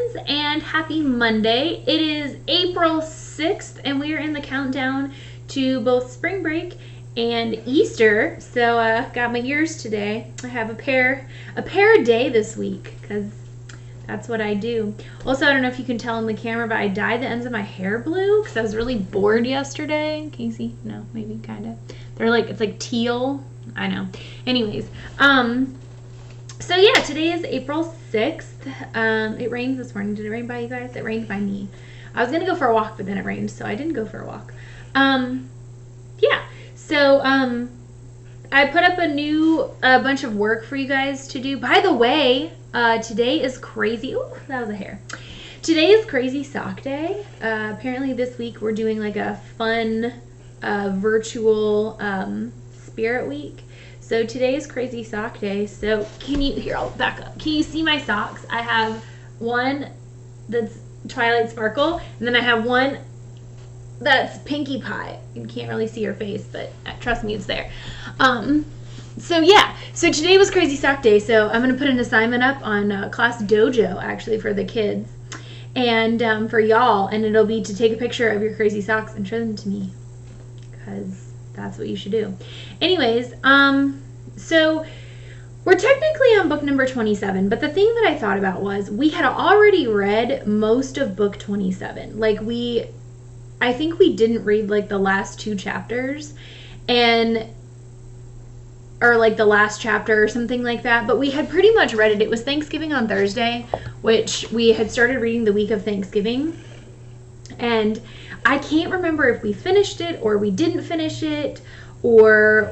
friends, and happy Monday. It is April 6th, and we are in the countdown to both spring break and Easter. So got my ears today. I have a pair a day this week because that's what I do. Also, I don't know if you can tell in the camera, but I dyed the ends of my hair blue because I was really bored yesterday. Can you see? No, maybe kind of. They're like, it's like teal. I know. Anyways, so yeah, today is April 6th. It rained this morning. Did it rain by you guys? It rained by me. I was gonna go for a walk, but then it rained, so I didn't go for a walk. Yeah. So I put up a bunch of work for you guys to do. By the way, today is crazy. Ooh, that was a hair. Today is Crazy Sock Day. Apparently this week we're doing like a fun virtual spirit week. So today is Crazy Sock Day. So here, I'll back up. Can you see my socks? I have one that's Twilight Sparkle, and then I have one that's Pinkie Pie. You can't really see her face, but trust me, it's there. So yeah, so today was Crazy Sock Day, so I'm going to put an assignment up on Class Dojo, actually, for the kids, and for y'all, and it'll be to take a picture of your crazy socks and show them to me, because that's what you should do. Anyways, so we're technically on book number 27, but the thing that I thought about was we had already read most of book 27. Like I think we didn't read like the last two chapters or like the last chapter or something like that, but we had pretty much read it. It was Thanksgiving on Thursday, which we had started reading the week of Thanksgiving, and I can't remember if we finished it or we didn't finish it, or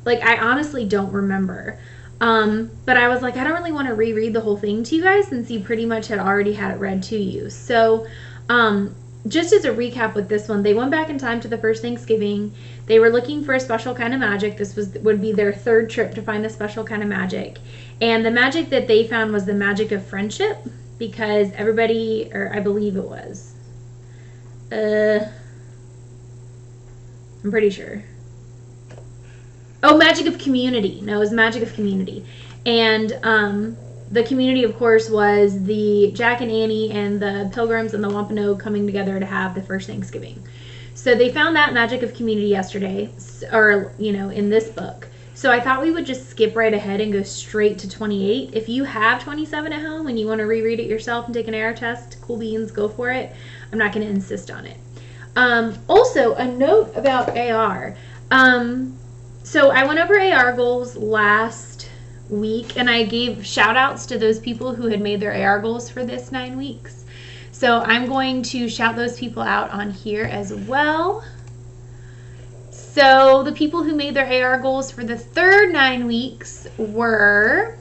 I honestly don't remember. But I was like, I don't really want to reread the whole thing to you guys since you pretty much had already had it read to you. So, just as a recap with this one, they went back in time to the first Thanksgiving. They were looking for a special kind of magic. This would be their third trip to find the special kind of magic. And the magic that they found was the magic of friendship, because everybody, or I believe it was, I'm pretty sure. Oh, magic of community. No, it was magic of community. And the community, of course, was the Jack and Annie and the Pilgrims and the Wampanoag coming together to have the first Thanksgiving. So they found that magic of community yesterday, or, in this book. So I thought we would just skip right ahead and go straight to 28. If you have 27 at home and you want to reread it yourself and take an AR test, cool beans, go for it. I'm not going to insist on it. Also, a note about AR. So I went over AR goals last week, and I gave shout outs to those people who had made their AR goals for this 9 weeks. So I'm going to shout those people out on here as well. So the people who made their AR goals for the third 9 weeks were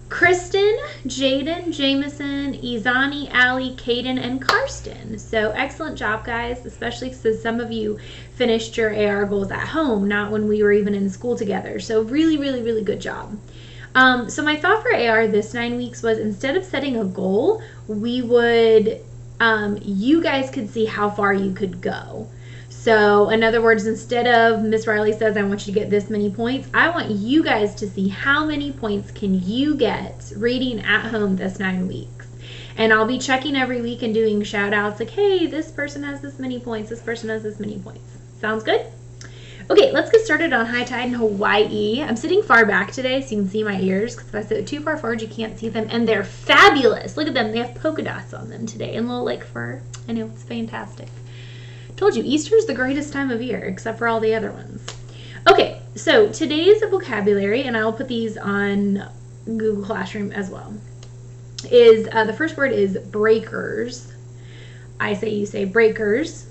Kristen, Jaden, Jameson, Izani, Allie, Caden, and Karsten. So excellent job, guys, especially since some of you finished your AR goals at home, not when we were even in school together. So really, really, really good job. So my thought for AR this 9 weeks was, instead of setting a goal, we would, you guys could see how far you could go. So in other words, instead of Miss Riley says, I want you to get this many points, I want you guys to see how many points can you get reading at home this 9 weeks. And I'll be checking every week and doing shout outs like, hey, this person has this many points, this person has this many points. Sounds good? Okay, let's get started on High Tide in Hawaii. I'm sitting far back today so you can see my ears, because if I sit too far forward you can't see them, and they're fabulous. Look at them, they have polka dots on them today and little like fur. I know, it's fantastic. Told you, Easter is the greatest time of year, except for all the other ones. Okay, so today's vocabulary, and I will put these on Google Classroom as well, is the first word is breakers. I say, you say breakers.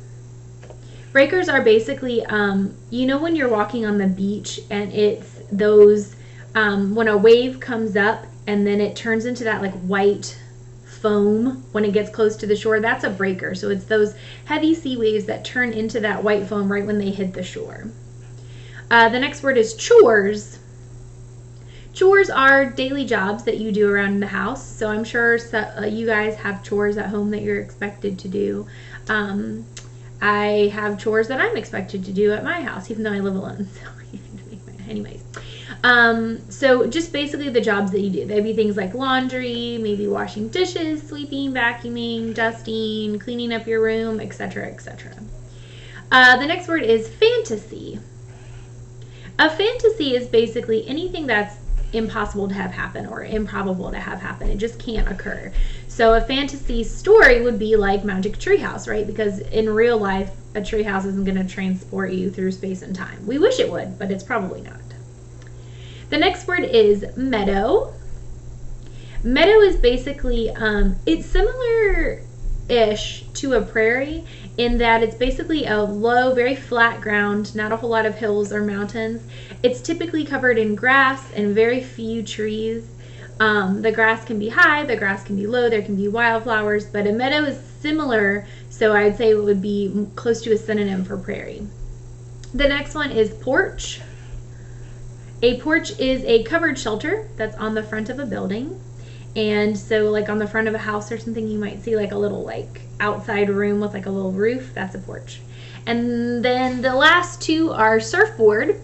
Breakers are basically, when you're walking on the beach and it's those, when a wave comes up and then it turns into that like white foam when it gets close to the shore, that's a breaker. So it's those heavy sea waves that turn into that white foam right when they hit the shore. The next word is chores. Chores are daily jobs that you do around the house. So I'm sure you guys have chores at home that you're expected to do. I have chores that I'm expected to do at my house, even though I live alone. So anyways, So just basically the jobs that you do. They'd be things like laundry, maybe washing dishes, sweeping, vacuuming, dusting, cleaning up your room, etc., etc. The next word is fantasy. A fantasy is basically anything that's impossible to have happen or improbable to have happen. It just can't occur. So a fantasy story would be like Magic Treehouse, right? Because in real life, a treehouse isn't going to transport you through space and time. We wish it would, but it's probably not. The next word is meadow. Meadow is basically, it's similar-ish to a prairie in that it's basically a low, very flat ground, not a whole lot of hills or mountains. It's typically covered in grass and very few trees. The grass can be high, the grass can be low, there can be wildflowers, but a meadow is similar, so I'd say it would be close to a synonym for prairie. The next one is porch. A porch is a covered shelter that's on the front of a building. And so like on the front of a house or something, you might see like a little like outside room with like a little roof. That's a porch. And then the last two are surfboard.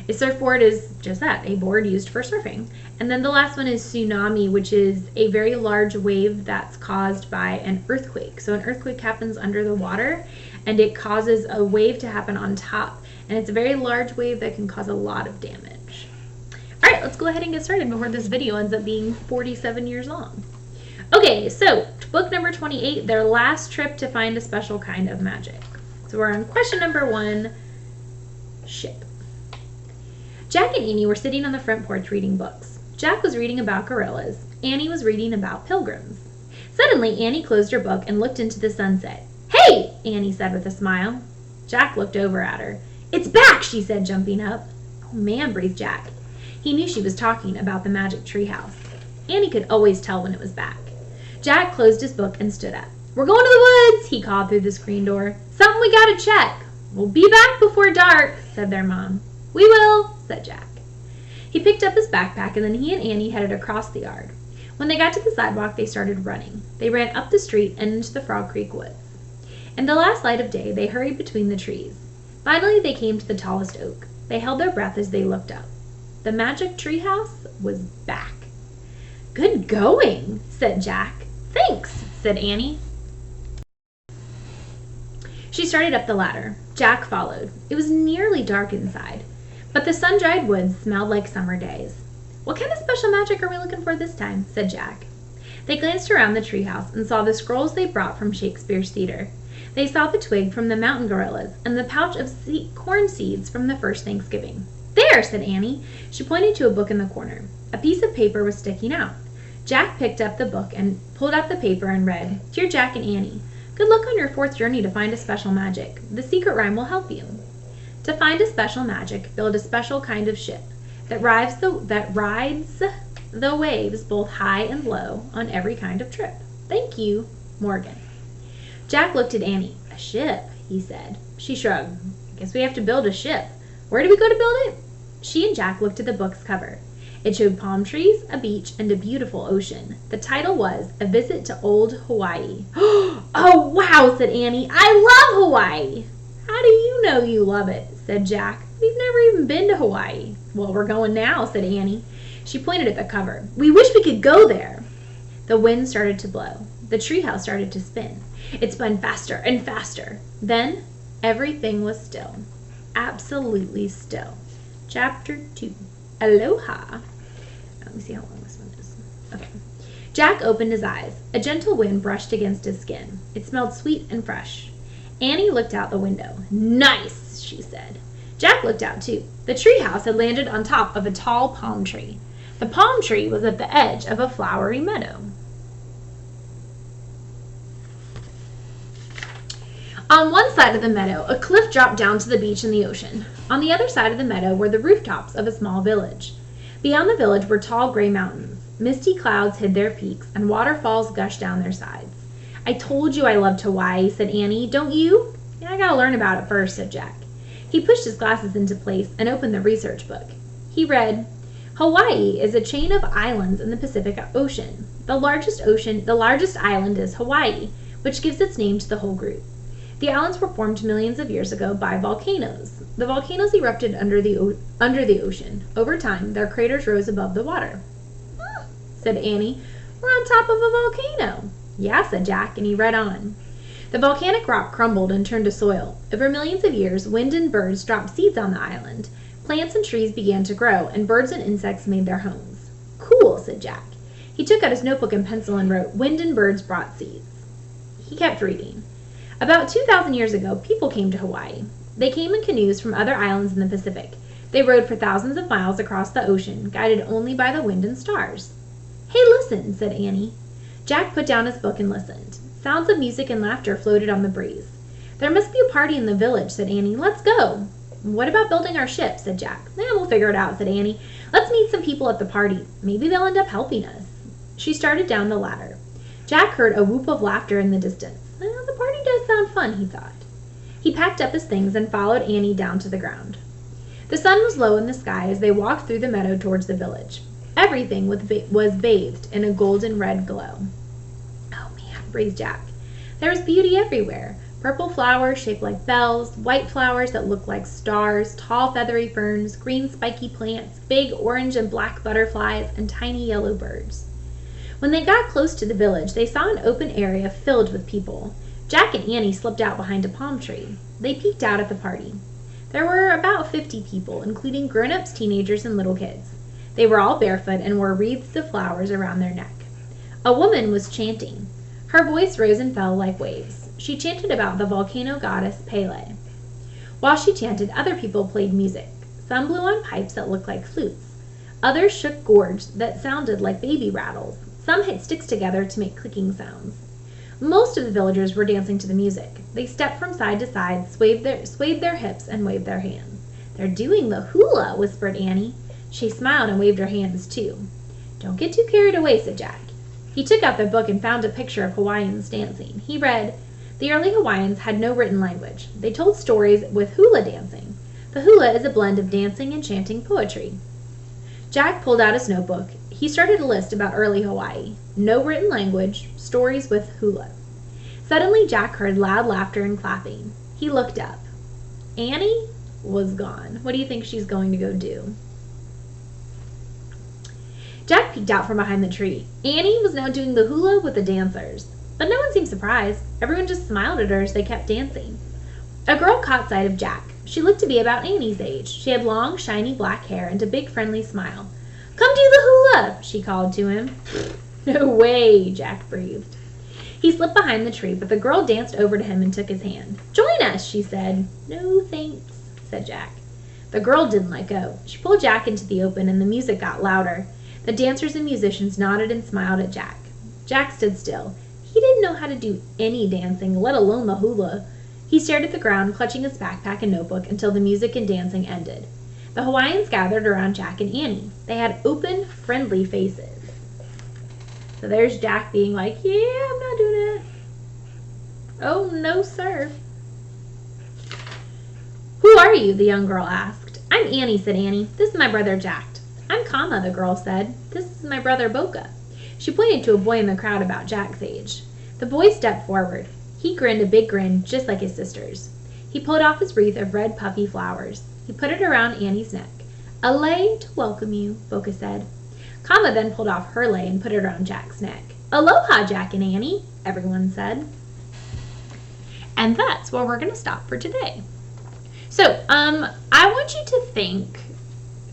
A surfboard is just that, a board used for surfing. And then the last one is tsunami, which is a very large wave that's caused by an earthquake. So an earthquake happens under the water and it causes a wave to happen on top. And it's a very large wave that can cause a lot of damage. All right, let's go ahead and get started before this video ends up being 47 years long. Okay, so book number 28, their last trip to find a special kind of magic. So we're on question number 1, ship. Jack and Annie were sitting on the front porch reading books. Jack was reading about gorillas. Annie was reading about pilgrims. Suddenly, Annie closed her book and looked into the sunset. "Hey!" Annie said with a smile. Jack looked over at her. "It's back!" she said, jumping up. "Oh, man," breathed Jack. He knew she was talking about the magic treehouse. Annie could always tell when it was back. Jack closed his book and stood up. "We're going to the woods," he called through the screen door. "Something we gotta check." "We'll be back before dark," said their mom. "We will," said Jack. He picked up his backpack and then he and Annie headed across the yard. When they got to the sidewalk, they started running. They ran up the street and into the Frog Creek woods. In the last light of day, they hurried between the trees. Finally, they came to the tallest oak. They held their breath as they looked up. The magic treehouse was back. "Good going," said Jack. "Thanks," said Annie. She started up the ladder. Jack followed. It was nearly dark inside, but the sun-dried woods smelled like summer days. "What kind of special magic are we looking for this time?" said Jack. They glanced around the treehouse and saw the scrolls they brought from Shakespeare's theater. They saw the twig from the mountain gorillas and the pouch of corn seeds from the first Thanksgiving. "There," said Annie. She pointed to a book in the corner. A piece of paper was sticking out. Jack picked up the book and pulled out the paper and read, "Dear Jack and Annie, good luck on your 4th journey to find a special magic. The secret rhyme will help you. To find a special magic, build a special kind of ship that rides the waves both high and low on every kind of trip. Thank you, Morgan." Jack looked at Annie. "A ship," he said. She shrugged. "I guess we have to build a ship. Where do we go to build it?" She and Jack looked at the book's cover. It showed palm trees, a beach, and a beautiful ocean. The title was A Visit to Old Hawaii. "Oh, wow," said Annie. "I love Hawaii." "How do you know you love it?" said Jack. "We've never even been to Hawaii." "Well, we're going now," said Annie. She pointed at the cover. "We wish we could go there." The wind started to blow. The treehouse started to spin. It spun faster and faster. Then everything was still. Absolutely still. Chapter 2. Aloha. Let me see how long this one is. Okay. Jack opened his eyes. A gentle wind brushed against his skin. It smelled sweet and fresh. Annie looked out the window. "Nice," she said. Jack looked out too. The treehouse had landed on top of a tall palm tree. The palm tree was at the edge of a flowery meadow. On one side of the meadow, a cliff dropped down to the beach and the ocean. On the other side of the meadow were the rooftops of a small village. Beyond the village were tall gray mountains. Misty clouds hid their peaks, and waterfalls gushed down their sides. "I told you I loved Hawaii," said Annie. "Don't you?" "Yeah, I gotta learn about it first," said Jack. He pushed his glasses into place and opened the research book. He read, "Hawaii is a chain of islands in the Pacific Ocean. The largest island is Hawaii, which gives its name to the whole group. The islands were formed millions of years ago by volcanoes. The volcanoes erupted under the ocean. Over time, their craters rose above the water. Said Annie. We're on top of a volcano. Yeah, said Jack, and he read on. The volcanic rock crumbled and turned to soil. Over millions of years, wind and birds dropped seeds on the island. Plants and trees began to grow, and birds and insects made their homes. Cool, said Jack. He took out his notebook and pencil and wrote, Wind and birds brought seeds. He kept reading. About 2,000 years ago, people came to Hawaii. They came in canoes from other islands in the Pacific. They rode for thousands of miles across the ocean, guided only by the wind and stars. Hey, listen, said Annie. Jack put down his book and listened. Sounds of music and laughter floated on the breeze. There must be a party in the village, said Annie. Let's go. What about building our ship, said Jack. We'll figure it out, said Annie. Let's meet some people at the party. Maybe they'll end up helping us. She started down the ladder. Jack heard a whoop of laughter in the distance. The party does sound fun, he thought. He packed up his things and followed Annie down to the ground. The sun was low in the sky as they walked through the meadow towards the village. Everything was bathed in a golden red glow. Oh man, breathed Jack. There was beauty everywhere. Purple flowers shaped like bells, white flowers that looked like stars, tall feathery ferns, green spiky plants, big orange and black butterflies, and tiny yellow birds. When they got close to the village, they saw an open area filled with people. Jack and Annie slipped out behind a palm tree. They peeked out at the party. There were about 50 people, including grown-ups, teenagers, and little kids. They were all barefoot and wore wreaths of flowers around their neck. A woman was chanting. Her voice rose and fell like waves. She chanted about the volcano goddess Pele. While she chanted, other people played music. Some blew on pipes that looked like flutes. Others shook gourds that sounded like baby rattles. Some hit sticks together to make clicking sounds. Most of the villagers were dancing to the music. They stepped from side to side, swayed their hips, and waved their hands. They're doing the hula, whispered Annie. She smiled and waved her hands, too. Don't get too carried away, said Jack. He took out the book and found a picture of Hawaiians dancing. He read, The early Hawaiians had no written language. They told stories with hula dancing. The hula is a blend of dancing and chanting poetry. Jack pulled out his notebook. He started a list about early Hawaii. No written language, stories with hula. Suddenly, Jack heard loud laughter and clapping. He looked up. Annie was gone. What do you think she's going to go do? Jack peeked out from behind the tree. Annie was now doing the hula with the dancers. But no one seemed surprised. Everyone just smiled at her as they kept dancing. A girl caught sight of Jack. She looked to be about Annie's age. She had long, shiny black hair and a big, friendly smile. Come do the hula, she called to him. No way, Jack breathed. He slipped behind the tree, but the girl danced over to him and took his hand. Join us, she said. No thanks, said Jack. The girl didn't let go. She pulled Jack into the open, and the music got louder. The dancers and musicians nodded and smiled at Jack. Jack stood still. He didn't know how to do any dancing, let alone the hula. He stared at the ground, clutching his backpack and notebook until the music and dancing ended. The Hawaiians gathered around Jack and Annie. They had open, friendly faces. So there's Jack being like, yeah, I'm not doing it. Oh, no, sir. Who are you? The young girl asked. I'm Annie, said Annie. This is my brother Jack. I'm Kama, the girl said. This is my brother Boca. She pointed to a boy in the crowd about Jack's age. The boy stepped forward. He grinned a big grin, just like his sister's. He pulled off his wreath of red puffy flowers. He put it around Annie's neck. A lei to welcome you, Boca said. Kama then pulled off her lei and put it around Jack's neck. Aloha, Jack and Annie, everyone said. And that's where we're going to stop for today. So, I want you to think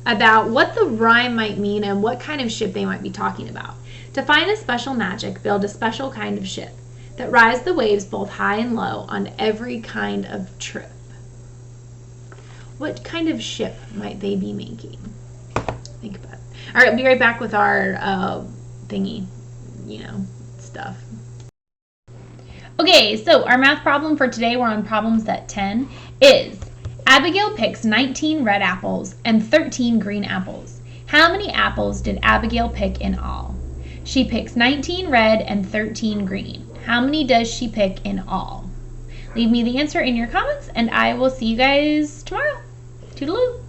about what the rhyme might mean and what kind of ship they might be talking about. To find a special magic, build a special kind of ship that rides the waves both high and low on every kind of trip. What kind of ship might they be making? Think about it. All right, I'll be right back with our thingy, stuff. Okay, so our math problem for today, we're on problem set 10, is Abigail picks 19 red apples and 13 green apples. How many apples did Abigail pick in all? She picks 19 red and 13 green. How many does she pick in all? Leave me the answer in your comments, and I will see you guys tomorrow. Toodaloo!